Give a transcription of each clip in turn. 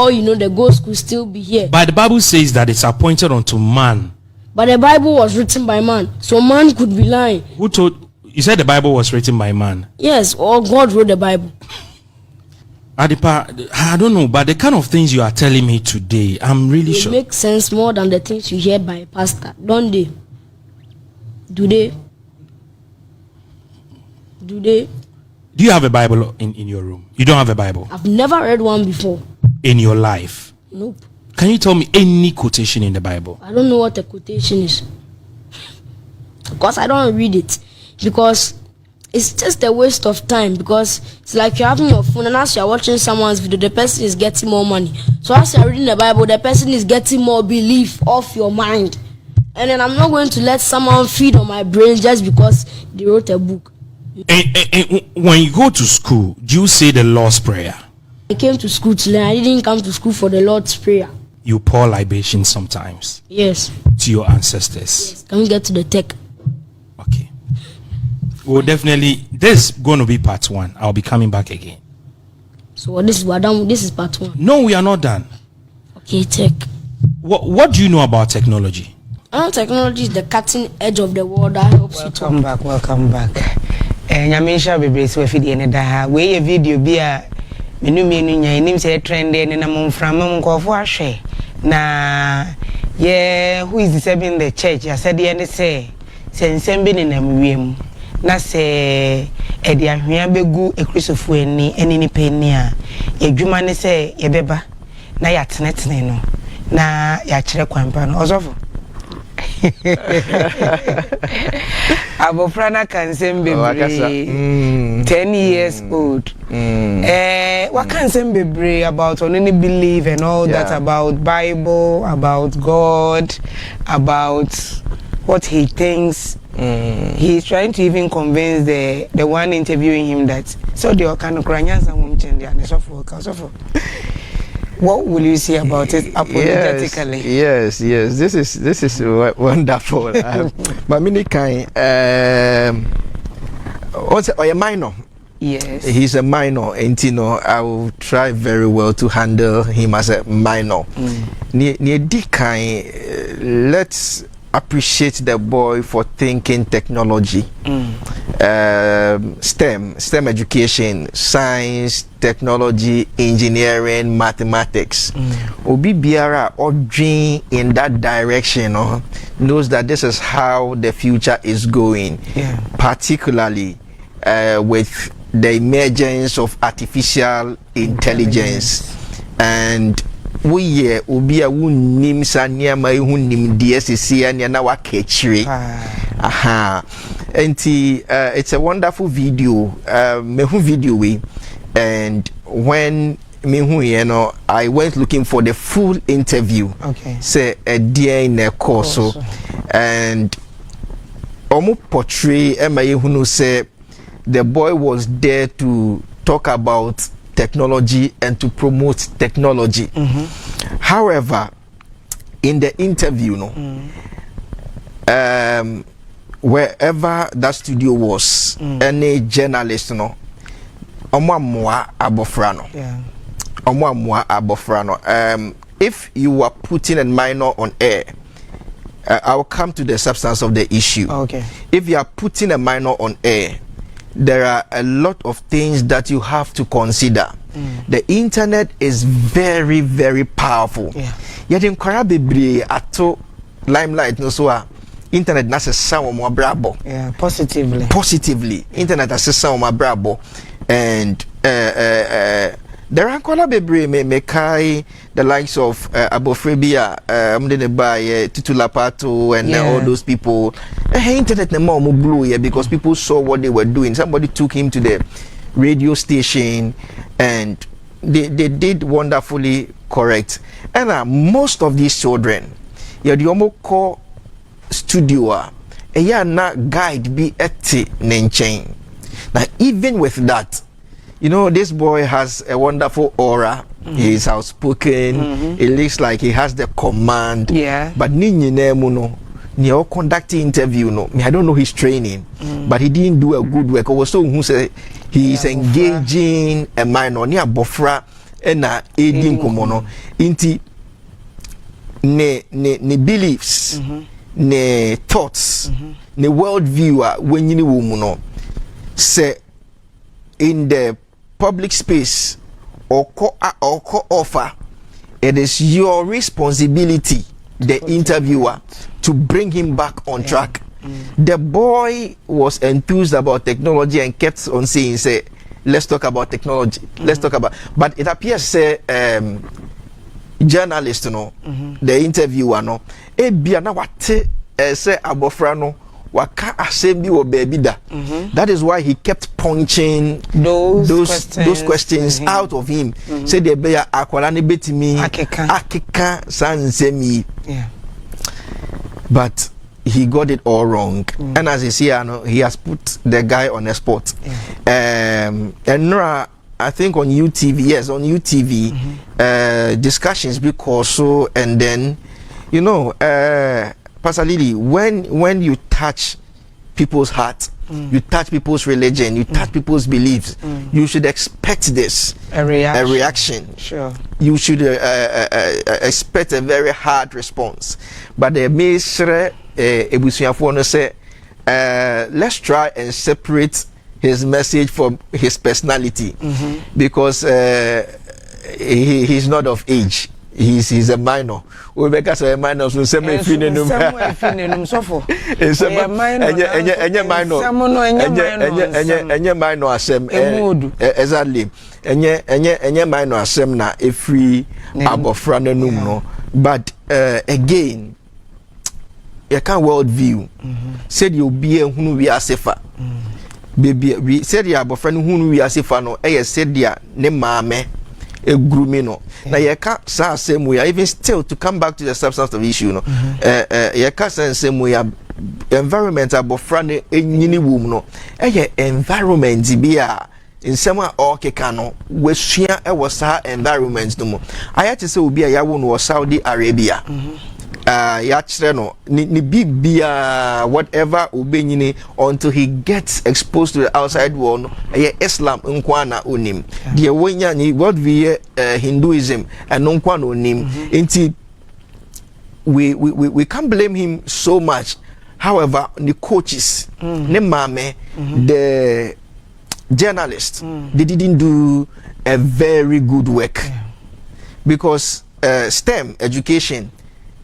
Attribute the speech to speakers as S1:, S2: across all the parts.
S1: Or the ghost could still be here.
S2: But the Bible says that it's appointed unto man.
S1: But the Bible was written by man, so man could be lying.
S2: Who told you? Said the Bible was written by man?
S1: Yes, or God wrote the Bible.
S2: Adipa, I don't know, but the kind of things you are telling me today, I'm really sure.
S1: It makes sense more than the things you hear by a pastor, don't they? Do they? Do
S2: you have a Bible in your room? You don't have a Bible?
S1: I've never read one before.
S2: In your life?
S1: Nope.
S2: Can you tell me any quotation in the Bible?
S1: I don't know what a quotation is. Because I don't read it. Because it's just a waste of time. Because it's like you're having your phone and as you're watching someone's video, the person is getting more money. So as you're reading the Bible, the person is getting more belief off your mind. And then I'm not going to let someone feed on my brain just because they wrote a book.
S2: And when you go to school, do you say the Lord's Prayer?
S1: I came to school to learn. I didn't come to school for the Lord's Prayer.
S2: You pour libation sometimes?
S1: Yes.
S2: To your ancestors?
S1: Yes. Can we get to the tech?
S2: Okay. Well, definitely, this is going to be part 1. I'll be coming back again.
S1: So this is part 1.
S2: No, we are not done.
S1: Okay, tech.
S2: What do you know about technology?
S1: Technology is the cutting edge of the world that helps you to.
S3: Welcome back. Nyamisha bebe so afidi ene da we ye video bi a menu nya enim say trend ene na momframa nkofo ahwe na ye who is serving the church I said ene say nsem bi ne nam wiem na say e de ahwea begu ekristofu eni ni pani a edwuma ne say ye beba na ya tenetene no na ya kire kwampa no osofo Abofrana can send baby 10 years old. What can send baby about on any belief and all that about Bible, about God, about what he thinks. He's trying to even convince the one interviewing him that so the kind of Ukrainians and women and so forth. What will you say about it apologetically?
S4: Yes. This is wonderful. But many kind. Also, a minor.
S3: Yes.
S4: He's a minor, and I will try very well to handle him as a minor. Let's appreciate the boy for thinking technology. STEM education, science, technology, engineering, mathematics. Obi biara or dream in that direction knows that this is how the future is going. Particularly with the emergence of artificial intelligence. And we obi a wunnim sania ma ehunnim DSC ania na wakechire it's a wonderful video mehu video we, and when mehu I went looking for the full interview. Say a dear in a course and omo portray ema ehunu say the boy was there to talk about technology and to promote technology. However, in the interview, wherever that studio was, any journalist, if you were putting a minor on air, I'll come to the substance of the issue. If you are putting a minor on air, there are a lot of things that you have to consider. The internet is very, very powerful. Yet in Karabibre ato limelight no so internet na se sound mo brabo. Positively. Internet as sound mo brabo. And there are Karabibre me kai the likes of Abofrebia, Titulapato and all those people. Internet na more blue because people saw what they were doing. Somebody took him to the radio station and they did wonderfully correct. And most of these children, the Omo studio, na guide be eti nenchen. Now even with that, this boy has a wonderful aura. He is outspoken. It looks like he has the command. But Nio conducting interview I don't know his training, but he didn't do a good work. Also who say he is engaging a minor near bofra ena edi nkomo no inti ne beliefs ne thoughts ne world view a wenyini wo mu no say in the public space or offer, it is your responsibility, the interviewer, to bring him back on track. The boy was enthused about technology and kept on saying, say, let's talk about technology. Let's talk about, but it appears, say, journalist, the interviewer, ebia na wate, say, abofra no, waka asem bi wo baby da. That is why he kept punching those questions out of him. Say the be akwala ne betimi akeka sansemi. But he got it all wrong. And as you see, he has put the guy on a spot. And Nora, I think on UTV, yes, on UTV, discussions because so, and then, you know, Pastor Lily, when you touch people's heart, you touch people's religion, you touch people's beliefs, you should expect this. A reaction. Sure. You should expect a very hard response. But the minister, say, let's try and separate his message from his personality, because he's not of age. He's a minor. We make us a minor, so some minor. Exactly. Enye minor asem na every abofra no no. But again, you can world view. Said you be hunu wi asefa. Baby, we said ya abofra no hunu wi asefa no. Said ya ne maame. A grooming no. Now you can't say same way. Even still to come back to the substance of the issue, no. You can't say same way. Environment about friend any woman no. Environment be in some okay cano. We share was her environment no more. I had to say we be a yawun was Saudi Arabia. No ni big beer whatever ubenyini until he gets exposed to the outside world. Islam nkwana onim the wenya ni what we Hinduism and nkwana onim inti we can't blame him so much. However, the coaches ne mame the journalists they didn't do a very good work because STEM education.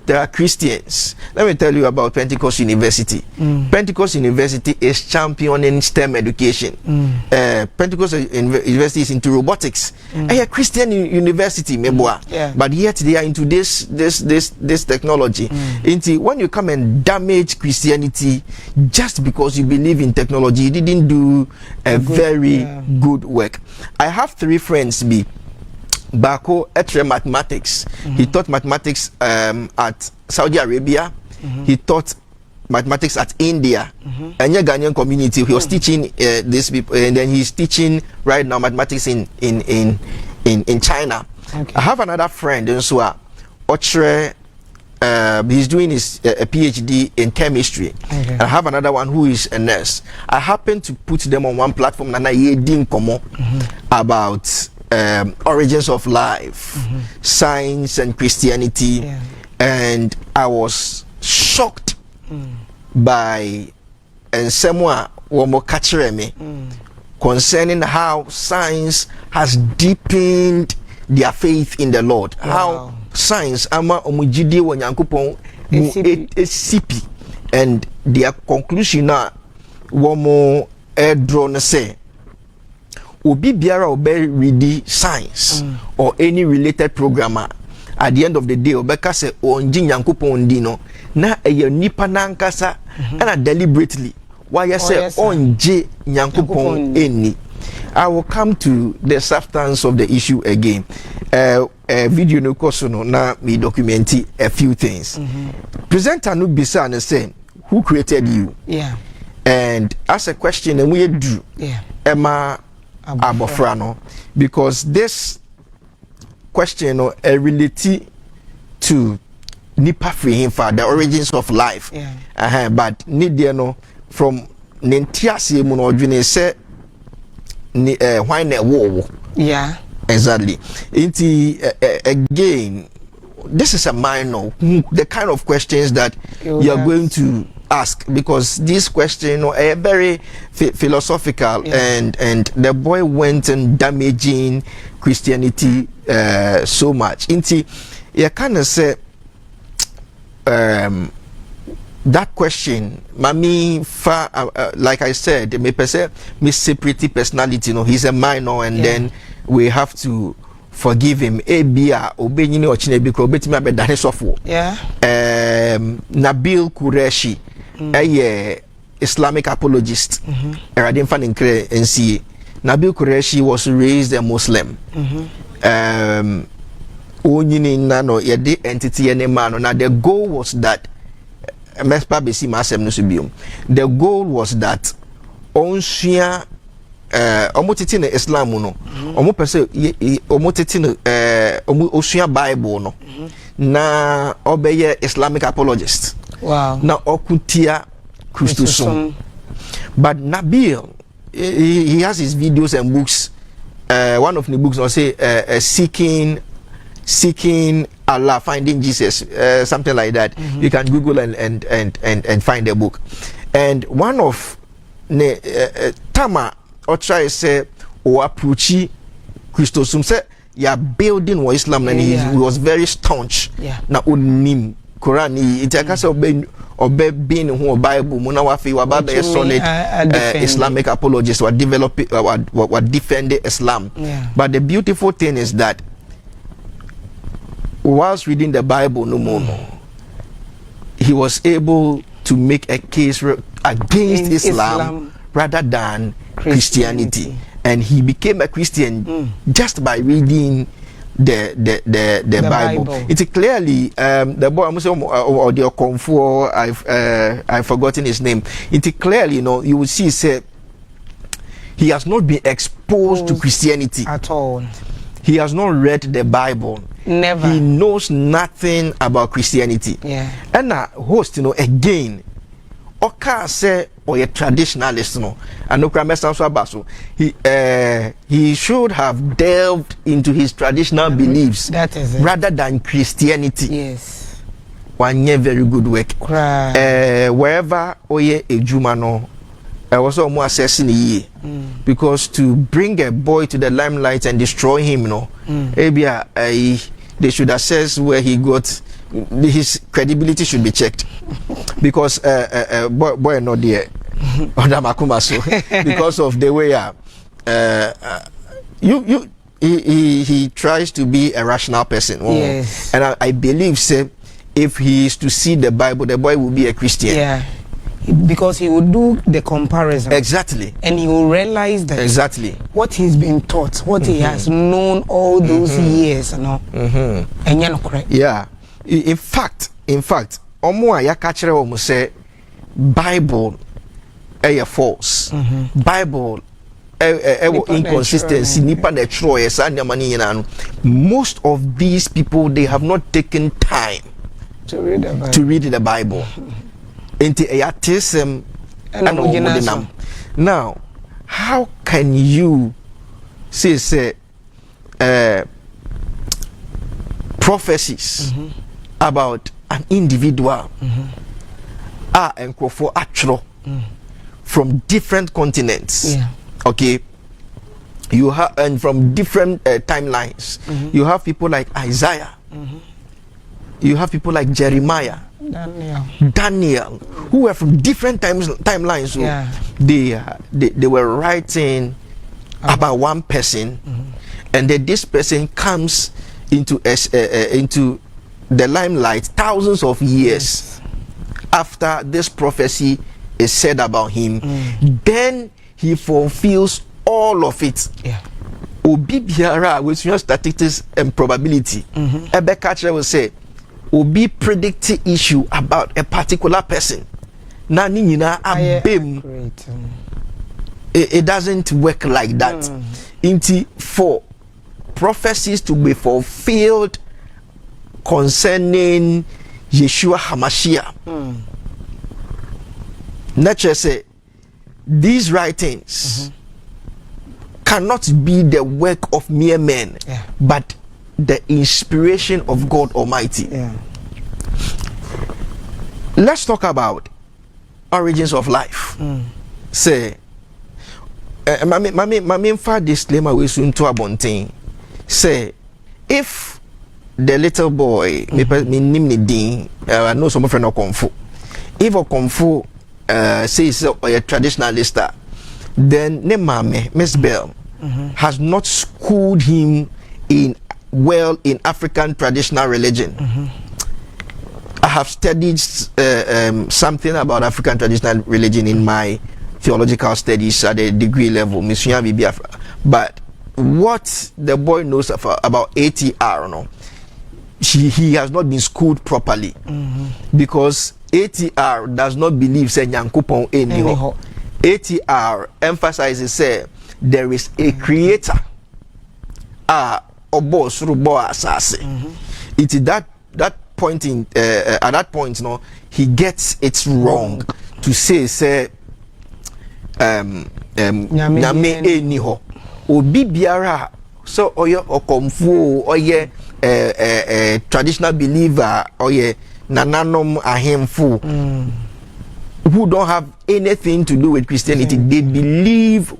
S4: There are Christians. Let me tell you about Pentecost University. Pentecost University is championing STEM education. Pentecost University is into robotics. A Christian university, but yet they are into this technology. Into when you come and damage Christianity just because you believe in technology, you didn't do a very good work. I have 3 friends. Bako etre mathematics. He taught mathematics at Saudi Arabia. He taught mathematics at India. And your Ghanaian community, he was teaching these people, and then he's teaching right now mathematics in China. I have another friend in Sua, Otre. He's doing his a PhD in chemistry. I have another one who is a nurse. I happen to put them on one platform and I didn't come about origins of life, science and Christianity, and I was shocked by and someone me concerning how science has deepened their faith in the Lord. How science ama omujide wo Nyankopon mu esipi, and their conclusion na womo draw na say obi biara obe read science or any related programmer at the end of the day obeka say onji Nyankopon di no na eye nipa nankasa and deliberately why you say onji Nyankopon eni. I will come to the substance of the issue again. Video no koso no na me document a few things. Presenter no bisa and say who created you? And ask a question and we do. Emma Abofrano, because this question related to nipa free him for the origins of life. But need no from Nintiasi Munodwine say why ne wo Exactly. Again, this is a minor. The kind of questions that you are going to ask, because this question are very philosophical, and the boy went and damaging Christianity so much. You kind of say that question, Mami, like I said, me separate personality. He's a minor, and then we have to forgive him. Nabil Qureshi, a Islamic apologist. Nabil Qureshi was raised a Muslim. Entity and man. Now the goal was that the goal was that onshia omotiti na Islam no omo pese omotiti no osua Bible no na obeye Islamic apologist.
S3: Wow.
S4: Na okutia Christosum. But Nabil, he has his videos and books. One of the books will say seeking Allah, finding Jesus, something like that. You can Google and find the book. And one of Tama or try say or approach Christosum say you building wa Islam, and he was very staunch. Na unim Quran it obey being who Bible munawafi wa baba a solid Islamic apologist were developing were defending Islam. But the beautiful thing is that whilst reading the Bible he was able to make a case against Islam rather than Christianity, and he became a Christian just by reading the Bible. It's clearly the boy or the Okomfo, I've forgotten his name. It's clearly, you will see say he has not been exposed to Christianity
S3: at all.
S4: He has not read the Bible.
S3: Never.
S4: He knows nothing about Christianity. And host, again, Oka say or a traditionalist, and he should have delved into his traditional beliefs rather than Christianity.
S3: Yes.
S4: One year very good work. Wherever oye ejumano, I was almost assessing ye because to bring a boy to the limelight and destroy him, they should assess where he got. His credibility should be checked because boy not there because of the way he tries to be a rational person.
S3: Yes.
S4: And I believe say if he is to see the Bible, the boy will be a Christian.
S3: Because he will do the comparison.
S4: Exactly.
S3: And he will realize that what he's been taught, what he has known all those years, And you're not correct.
S4: In fact, omo ayaka kire omo say Bible false. Bible inconsistency nipa na tro yes and mani no. Most of these people, they have not taken time
S3: to read
S4: the Bible. Now, how can you say prophecies about an individual and for actual from different continents? Okay, you have, and from different timelines. You have people like Isaiah, you have people like Jeremiah, Daniel, who were from different timelines. So they were writing about one person, and then this person comes into the limelight thousands of years after this prophecy is said about him. Then he fulfills all of it. Obi biara with your statistics and probability. Ebe catcher will say Obi predict issue about a particular person. Na ni nyina abem. It doesn't work like that. Inti for prophecies to be fulfilled concerning Yeshua HaMashiach. Nature say these writings cannot be the work of mere men, but the inspiration of God Almighty. Let's talk about origins of life. Say, my father disclaimer we soon to abontain. Say, if the little boy, I know some friend Okomfo. If Okomfo says a traditionalist, then ne mame, Miss Bell, has not schooled him in African traditional religion. I have studied something about African traditional religion in my theological studies at the degree level, but what the boy knows about ATR, no, he has not been schooled properly, because ATR does not believe say Nyankopon eniho. ATR emphasizes say there is a creator. Obo surubo asase. It is that point in at that point, no, he gets it wrong to say nyame eniho. Obi biara so oye Okomfo oye traditional believer oye nananom ahemfo who don't have anything to do with Christianity. They believe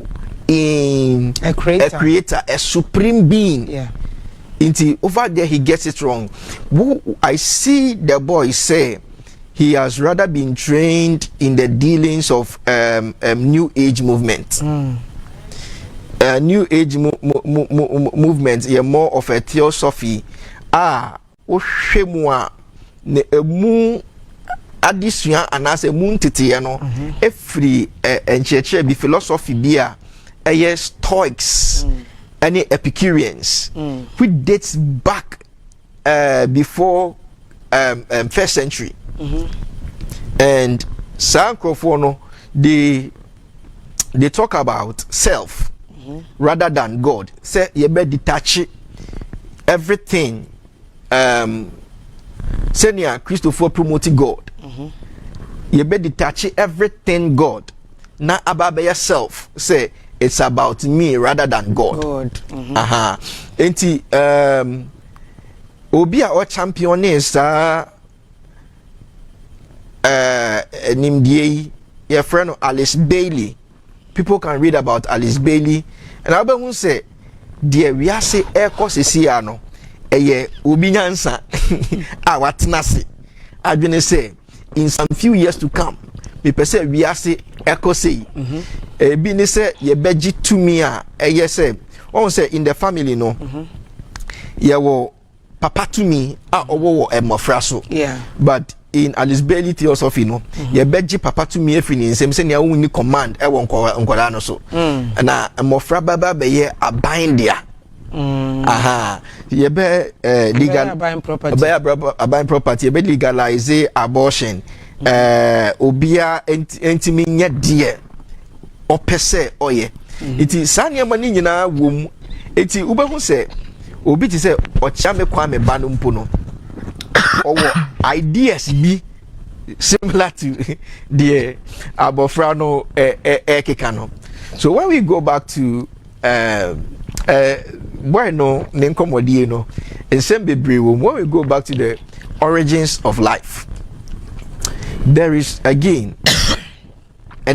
S4: in a creator, a supreme being. Over there he gets it wrong. I see the boy say he has rather been trained in the dealings of New Age movement. New Age movement is more of a theosophy. Ne emu adisua anase mu ntete no every encheche bi philosophy bia Stoics any Epicureans which dates back before first century. And Sankrofo they talk about self rather than God. Say you better detach everything Senior Christopher promoting God. You better detach everything God. Now about yourself. Say it's about me rather than God. Enti Obia or champion is Nimdie, your friend Alice Bailey. People can read about Alice Bailey. And I will say, dear, we are say air course is here no. Eye obi nyansa awatnase adwene say in some few years to come me pese we ase ekose bi ne say ye beji tumi a eye say won say in the family no ye wo papa tumi a owo emofra so but in Alice Bailey theosophy no ye beji papa tumi efri ni nsem say ne woni command e won nkola no so na emofra baba be ye aban dia you be legal buying property, you be legalize abortion. Obia entimi nye die opese oye. Iti sanya mani nyina wom. Iti ubehu se obi ti se ochame kwa me ba no mpo no. Owo ideas bi similar to the abofra no keka no. So when we go back to bueno nenkomodie no ensembebre when we go back to the origins of life, there is again a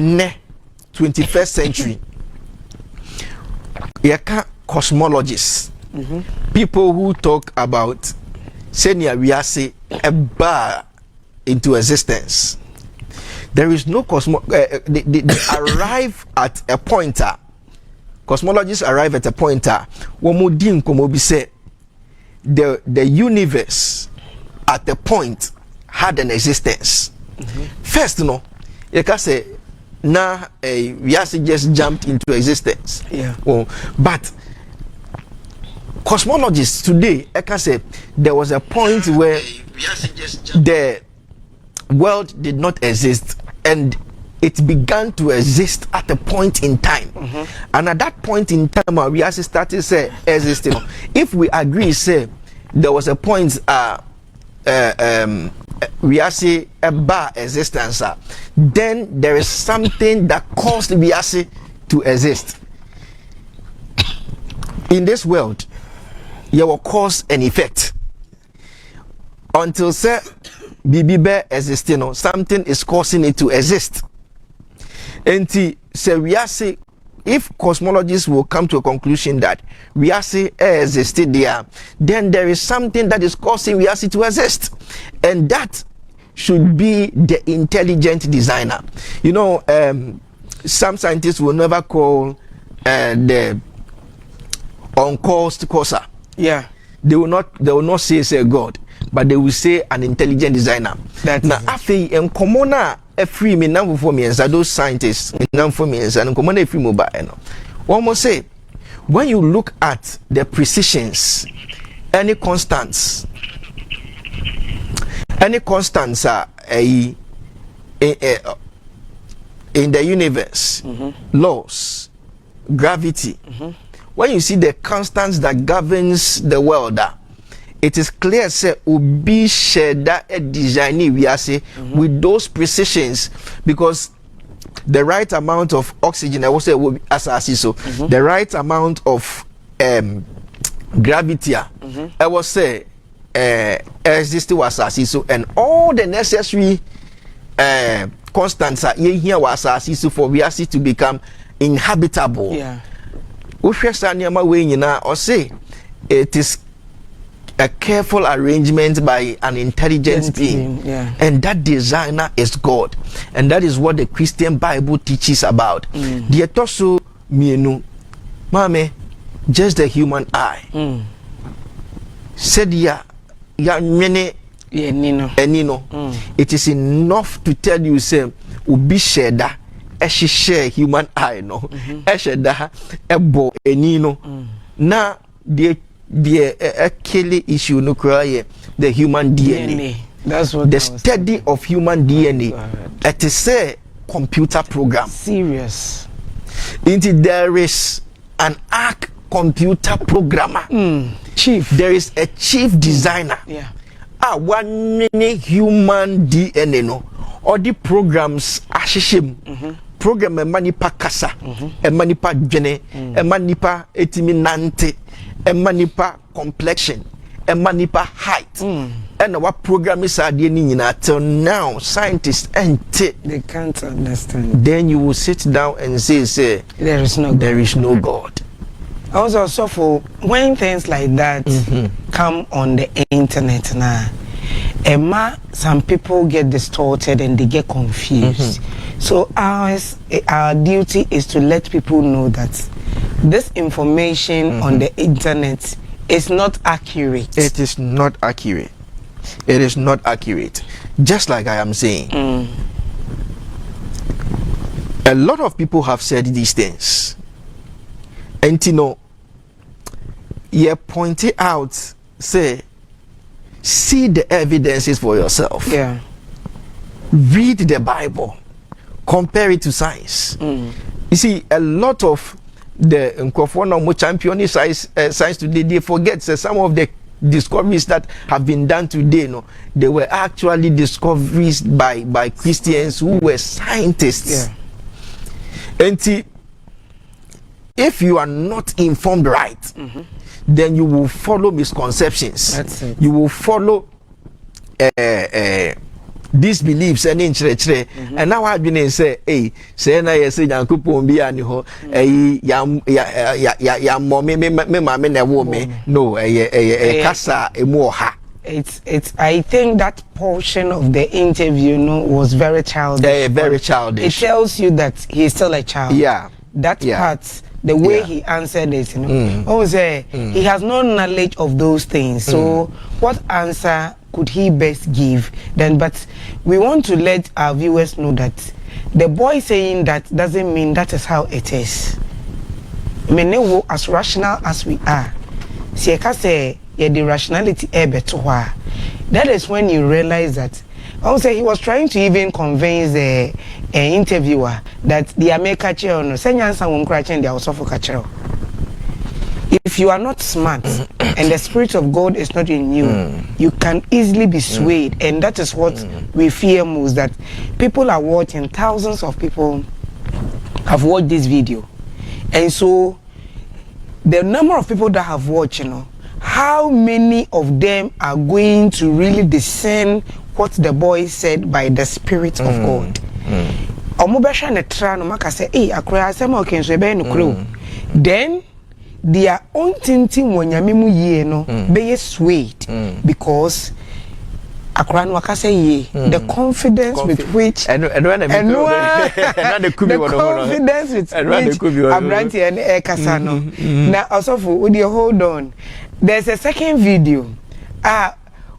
S4: 21st century cosmologists, people who talk about senior we say a bar into existence. There is no they arrive at a pointer. Cosmologists arrive at a pointer say the universe at the point had an existence. First, you can say now we just jumped into existence. But cosmologists today, I can say there was a point where the world did not exist and it began to exist at a point in time. And at that point in time, we actually started say existing. If we agree, say there was a point we actually a bar existence, then there is something that caused we actually to exist. in this world, you will cause and effect. Until say BB existing, something is causing it to exist. And say we are say if cosmologists will come to a conclusion that reality existed there, then there is something that is causing reality to exist, and that should be the intelligent designer. You know, some scientists will never call the uncaused causer.
S3: Yeah,
S4: they will not say God, but they will say an intelligent designer.
S3: That's
S4: now after common free me now for me, and those scientists now for me, and common free mobile. One more say, when you look at the precisions, any constants are in the universe, laws, gravity. When you see the constants that governs the world, it is clear say ubi sheda a design we are say with those precisions, because the right amount of oxygen, I will say will be as so the right amount of gravity, I will say existing was as so, and all the necessary constants are here was as so for we are to become inhabitable.
S3: Yeah.
S4: Or say it is a careful arrangement by an intelligent being,
S3: yeah.
S4: And that designer is God, and that is what the Christian Bible teaches about. The etoso mienu, mame, just the human eye. Said ya mene enino. It is enough to tell you say ubi sheda. Share human eye no esheda ebo enino na the killer issue no cry the human DNA.
S3: That's what
S4: the study of human DNA. It is a computer program.
S3: Serious.
S4: Indeed, there is an arc computer programmer.
S3: Chief.
S4: There is a chief designer.
S3: Yeah.
S4: One mini human DNA no. All the programs ashishim. Program manipa kasa, manipa jene, manipa etiminante, manipa complexion, manipa height. And what program is till now scientists
S3: they can't understand.
S4: Then you will sit down and say
S3: there is no God. Also, for when things like that come on the internet now, some people get distorted and they get confused. So our duty is to let people know that this information on the internet is not accurate.
S4: It is not accurate. It is not accurate. Just like I am saying. A lot of people have said these things. And you know, you pointed out, say, see the evidences for yourself.
S3: Yeah.
S4: Read the Bible. Compare it to science. You see, a lot of the Okomfo champion science today, they forget some of the discoveries that have been done today. No, they were actually discoveries by Christians who were scientists.
S3: Yeah.
S4: And if you are not informed right, then you will follow misconceptions.
S3: That's it.
S4: You will follow these beliefs and and now I've been say, hey, say na say Yankupon be ani ho, ya mommy me na wo me no kasa emu ha.
S3: It's I think that portion of the interview was very childish.
S4: Very childish.
S3: It tells you that he's still a child.
S4: Yeah.
S3: That part, the way he answered it, he has no knowledge of those things. So what answer could he best give then? But we want to let our viewers know that the boy saying that doesn't mean that is how it is. As rational as we are, the rationality that is when you realize that he was trying to even convince the interviewer that the America if you are not smart and the Spirit of God is not in you, you can easily be swayed. And that is what we fear most, that people are watching. Thousands of people have watched this video. And so the number of people that have watched, you know, how many of them are going to really discern what the boy said by the Spirit of God? Omubesha ne tra no maka say, "Eh, akura asema okay so ebe no kuro." Then their own tinting wonyame mu ye no be swayed because akura no waka say ye the confidence with which the confidence with which Abranti and Ekasa no. Now also for hold on. There's a second video.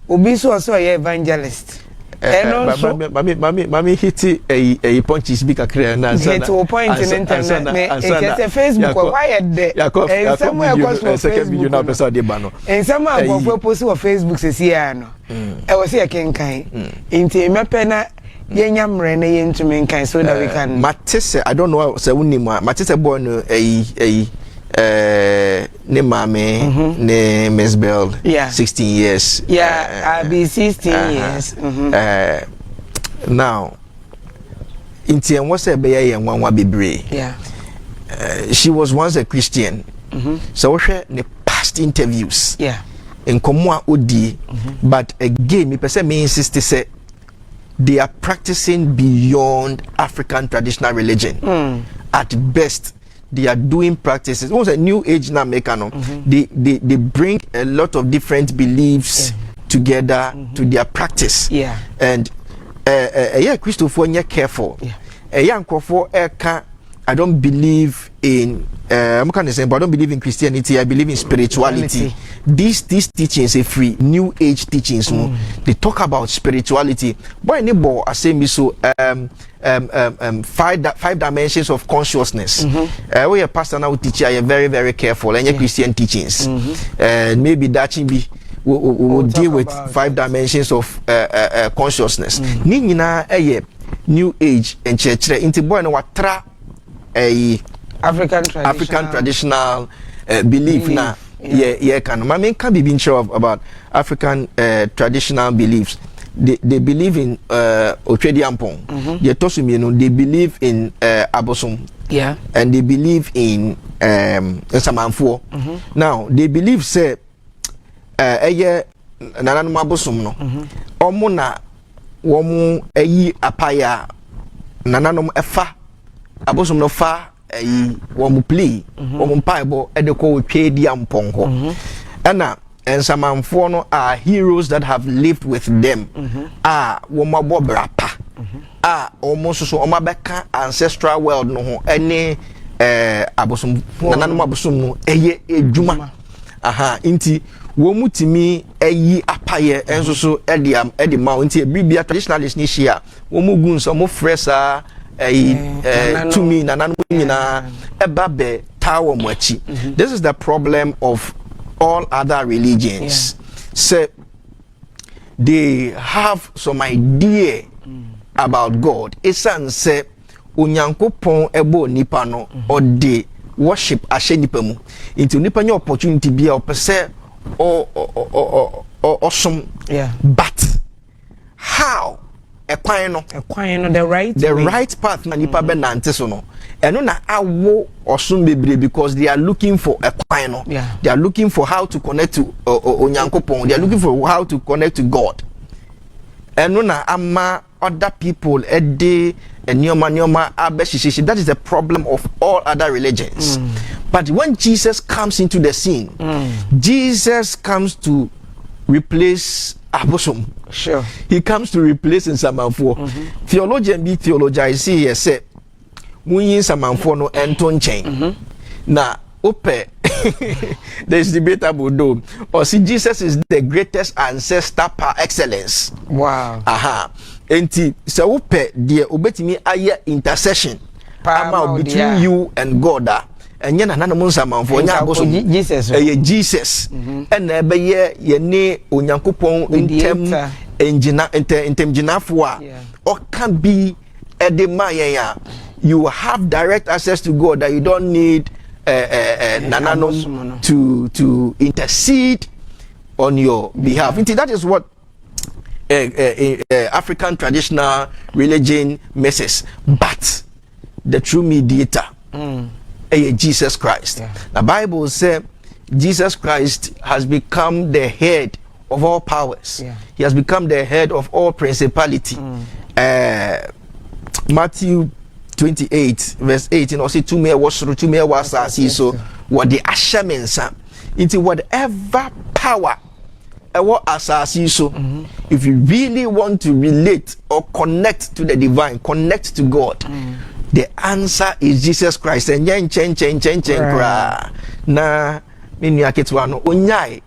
S3: Obi so also a evangelist. And also,
S4: mami hiti a punches big kakre na
S3: answer. Hit to point in internet. It's a Facebook. Why at the? And somewhere across Facebook. Video now person dey bano. And somewhere go post on Facebook says here no. I was here kenkai. Inti me pena yenyamre na yentumi nkai so that we can. Matese I don't know say unima. Matese boy no ne mame ne Miss Bell 16 years I'll be 16 years
S4: now inti en wose be ye nwanwa bebre she was once a Christian so we share the past interviews in komo odi but again me person me insist say they are practicing beyond African traditional religion at best. They are doing practices. It was a new age now, they bring a lot of different beliefs together to their practice. And Christopher, you're careful. Young I don't believe in I don't believe in Christianity. I believe in spirituality. These teachings are free new age teachings. They talk about spirituality. Boy, neighbor, I say me so. 5 dimensions of consciousness. We are pastor now teacher. You're very very careful. And your Christian teachings. And maybe that be we'll deal with 5 dimensions of consciousness. Nina new age and church. Into boy no watra
S3: African
S4: traditional belief na can my can be sure about African traditional beliefs. They believe in Otrediampong. They believe in Abosom. And they believe in Samanfo. Now they believe say nananum Abosom no. Omuna womu apaya nananum efa Abosom no fa womu play womu paibo edeko Otrediampong ho. And some no are heroes that have lived with them. Womabo brapa. Almost so omabeka ancestral world no any abosum nananum abosum no ejuma. Inti womu timi apaye enso so edi ma inti bibia traditionalist ni shia womu gun so mo fresa tumi nananum nyina ebabe tawo mo achi. This is the problem of all other religions. So they have some idea about God. Esan say Onyankopon ebo nipa no or they worship ashe nipa mu. Into nipa nye opportunity be opese awesome. But how
S3: the
S4: right path na nipa be nante so no. Eno na awo osun bebre because they are looking for a kwano. They are looking for how to connect to Onyankopon. They are looking for how to connect to God. Eno na ama other people ede nyoma abeshishi. That is the problem of all other religions. But when Jesus comes into the scene, Jesus comes to replace Abosom.
S3: Sure.
S4: He comes to replace Nsamanfo. Theologian be theologize here say Munyin Samanfo no enton chain. Na ope there's debatable though. Or see Jesus is the greatest ancestor par excellence.
S3: Wow.
S4: Enti so ope the obetimi aye intercession between you and God. And yena nana munsa manfo nya aboso Jesus and ebe ye ne Onyankopon intem ginafo a or can be edema ya you have direct access to God that you don't need nananum to intercede on your behalf. That is what African traditional religion misses. But the true mediator Jesus Christ.
S3: Yeah.
S4: The Bible says Jesus Christ has become the head of all powers.
S3: Yeah.
S4: He has become the head of all principality. Matthew 28 verse 18 or say to me was through to me was so what the ashamensa into whatever power what asasi so if you really want to relate or connect to the divine, connect to God, the answer is Jesus Christ. And chen na menu aketwa no onyai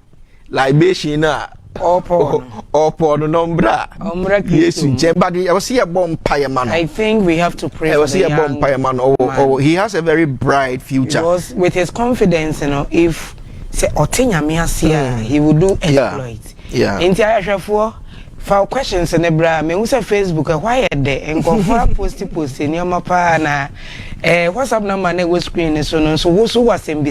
S4: libation na opo no nombra yesu nchembadi I was see a bomb man.
S3: I think we have to pray
S4: I was
S3: for
S4: see
S3: the
S4: a bomb man. Oh, he has a very bright future
S3: because with his confidence, you know, if say otenya asia he will do exploits.
S4: Yeah.
S3: Inti ayahwefo for questions in ebra me hu say Facebook why de enkofa post ni ma pa na WhatsApp number na go screen so no so wo so wasem bi